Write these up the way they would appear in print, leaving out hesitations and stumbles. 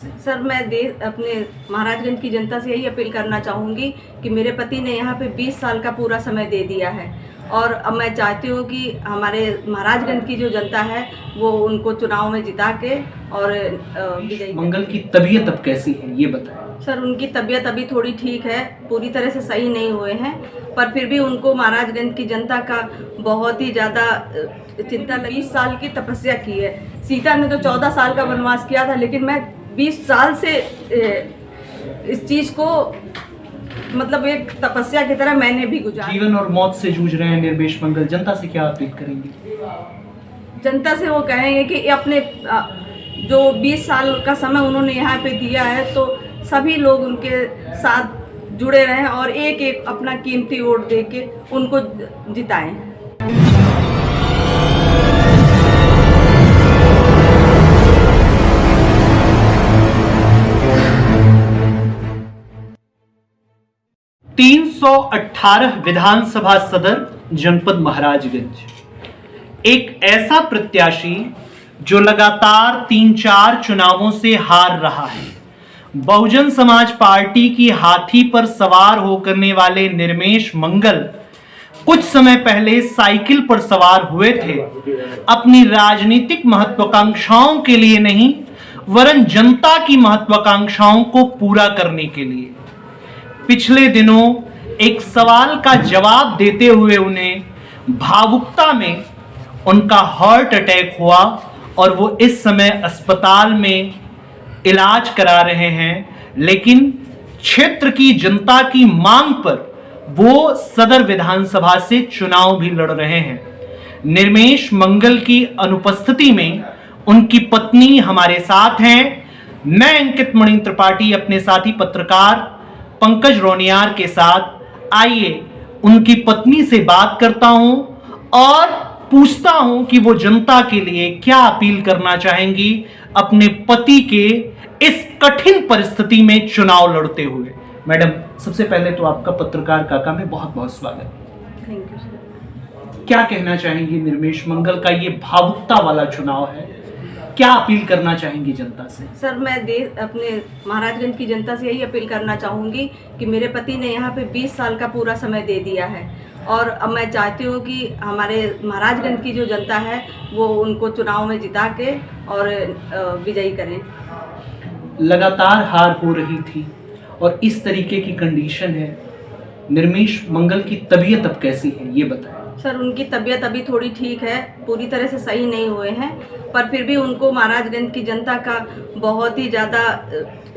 से? सर, मैं अपने महाराजगंज की जनता से यही अपील करना चाहूँगी कि मेरे पति ने यहाँ पे 20 साल का पूरा समय दे दिया है और अब मैं चाहती हूँ कि हमारे महाराजगंज की जो जनता है वो उनको चुनाव में जिता के और विजयी। मंगल की तबीयत अब कैसी है ये बताएं। सर, उनकी तबीयत अभी थोड़ी ठीक है, पूरी तरह से सही नहीं हुए हैं, पर फिर भी उनको महाराजगंज की जनता का बहुत ही ज़्यादा चिंता लगी। 20 साल की तपस्या की है। सीता ने तो 14 साल का वनवास किया था, लेकिन मैं 20 साल से इस चीज़ को मतलब एक तपस्या की तरह मैंने भी गुजारा। जीवन और मौत से जूझ रहे हैं निर्मेश मंगल, जनता से क्या अपील करेंगे? जनता से वो कहेंगे कि अपने जो 20 साल का समय उन्होंने यहाँ पे दिया है, तो सभी लोग उनके साथ जुड़े रहें और एक एक अपना कीमती वोट दे के उनको जिताएं। विधानसभा सदर जनपद महाराजगंज, एक ऐसा प्रत्याशी जो लगातार 3-4 चुनावों से हार रहा है। बहुजन समाज पार्टी की हाथी पर सवार होकर वाले निर्मेश मंगल कुछ समय पहले साइकिल पर सवार हुए थे, अपनी राजनीतिक महत्वाकांक्षाओं के लिए नहीं वरन जनता की महत्वाकांक्षाओं को पूरा करने के लिए। पिछले दिनों एक सवाल का जवाब देते हुए उन्हें भावुकता में उनका हार्ट अटैक हुआ और वो इस समय अस्पताल में इलाज करा रहे हैं, लेकिन क्षेत्र की जनता की मांग पर वो सदर विधानसभा से चुनाव भी लड़ रहे हैं। निर्मेश मंगल की अनुपस्थिति में उनकी पत्नी हमारे साथ हैं। मैं अंकित मणि त्रिपाठी अपने साथी पत्रकार पंकज रोनियार के साथ, आइए उनकी पत्नी से बात करता हूं और पूछता हूं कि वो जनता के लिए क्या अपील करना चाहेंगी अपने पति के इस कठिन परिस्थिति में चुनाव लड़ते हुए। मैडम, सबसे पहले तो आपका पत्रकार काका में बहुत बहुत स्वागत। Thank you sir. क्या कहना चाहेंगी? निर्मेश मंगल का ये भावुकता वाला चुनाव है, क्या अपील करना चाहेंगी जनता से? सर, मैं अपने महाराजगंज की जनता से यही अपील करना चाहूँगी कि मेरे पति ने यहाँ पे 20 साल का पूरा समय दे दिया है और अब मैं चाहती हूँ कि हमारे महाराजगंज की जो जनता है वो उनको चुनाव में जिता के और विजयी करें। लगातार हार हो रही थी और इस तरीके की कंडीशन है, निर्मेश मंगल की तबीयत अब कैसी है ये बताएं। सर, उनकी तबीयत अभी थोड़ी ठीक है, पूरी तरह से सही नहीं हुए हैं, पर फिर भी उनको महाराजगंज की जनता का बहुत ही ज़्यादा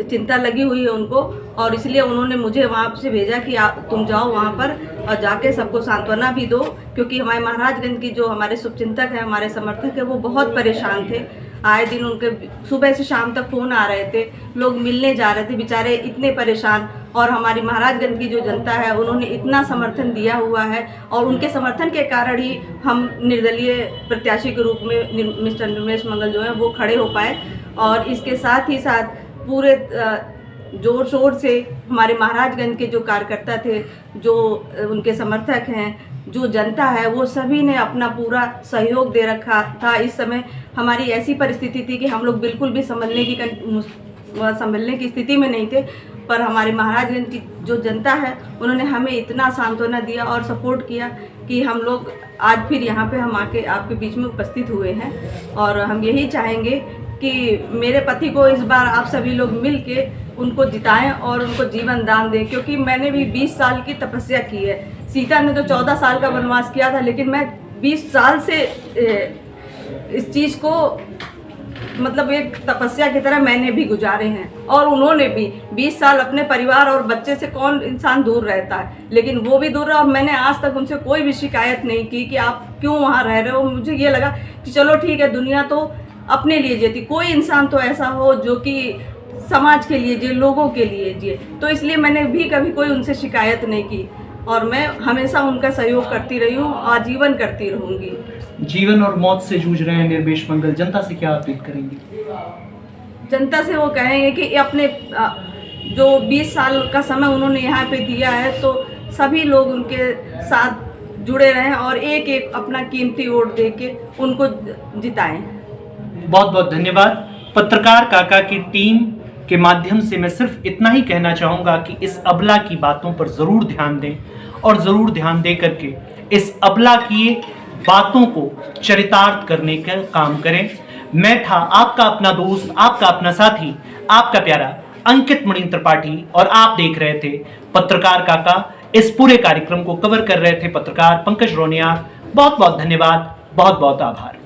चिंता लगी हुई है उनको, और इसलिए उन्होंने मुझे वहाँ से भेजा कि तुम जाओ वहाँ पर और जाके सबको सांत्वना भी दो, क्योंकि हमारे महाराजगंज की जो हमारे शुभचिंतक हैं, हमारे समर्थक हैं, वो बहुत परेशान थे। आए दिन उनके सुबह से शाम तक फ़ोन आ रहे थे, लोग मिलने जा रहे थे, बेचारे इतने परेशान। और हमारी महाराजगंज की जो जनता है उन्होंने इतना समर्थन दिया हुआ है और उनके समर्थन के कारण ही हम निर्दलीय प्रत्याशी के रूप में मिस्टर निर्मेश मंगल जो है वो खड़े हो पाए। और इसके साथ ही साथ पूरे जोर शोर से हमारे महाराजगंज के जो कार्यकर्ता थे, जो उनके समर्थक हैं, जो जनता है, वो सभी ने अपना पूरा सहयोग दे रखा था। इस समय हमारी ऐसी परिस्थिति थी कि हम लोग बिल्कुल भी संभलने की स्थिति में नहीं थे, पर हमारे महाराजगंज की जो जनता है उन्होंने हमें इतना सांत्वना दिया और सपोर्ट किया कि हम लोग आज फिर यहाँ पे हम आके आपके बीच में उपस्थित हुए हैं। और हम यही चाहेंगे कि मेरे पति को इस बार आप सभी लोग मिल के उनको जिताएं और उनको जीवन दान दें, क्योंकि मैंने भी 20 साल की तपस्या की है। सीता ने तो 14 साल का वनवास किया था, लेकिन मैं 20 साल से इस चीज़ को मतलब एक तपस्या की तरह मैंने भी गुजारे हैं। और उन्होंने भी 20 साल अपने परिवार और बच्चे से कौन इंसान दूर रहता है, लेकिन वो भी दूर रहा। और मैंने आज तक उनसे कोई भी शिकायत नहीं की कि आप क्यों वहाँ रह रहे हो। मुझे ये लगा कि चलो ठीक है, दुनिया तो अपने लिए जीती, कोई इंसान तो ऐसा हो जो कि समाज के लिए जिए, लोगों के लिए जिए। तो इसलिए मैंने भी कभी कोई उनसे शिकायत नहीं की और मैं हमेशा उनका सहयोग करती रही हूँ, आजीवन करती रहूँगी। जीवन और मौत से जूझ रहे हैं निर्मेश मंगल, जनता से क्या अपील करेंगे? जनता से वो कहेंगे कि अपने जो 20 साल का समय उन्होंने यहाँ पे दिया है, तो सभी लोग उनके साथ जुड़े रहें और एक एक अपना कीमती वोट दे के उनको जिताएं। बहुत बहुत धन्यवाद। पत्रकार काका की टीम के माध्यम से मैं सिर्फ इतना ही कहना चाहूँगा कि इस अबला की बातों पर ज़रूर ध्यान दें और ज़रूर ध्यान दे करके इस अबला की बातों को चरितार्थ करने का काम करें। मैं था आपका अपना दोस्त, आपका अपना साथी, आपका प्यारा अंकित मणि त्रिपाठी और आप देख रहे थे पत्रकार काका। इस पूरे कार्यक्रम को कवर कर रहे थे पत्रकार पंकज रोनियार। बहुत बहुत धन्यवाद, बहुत बहुत आभार।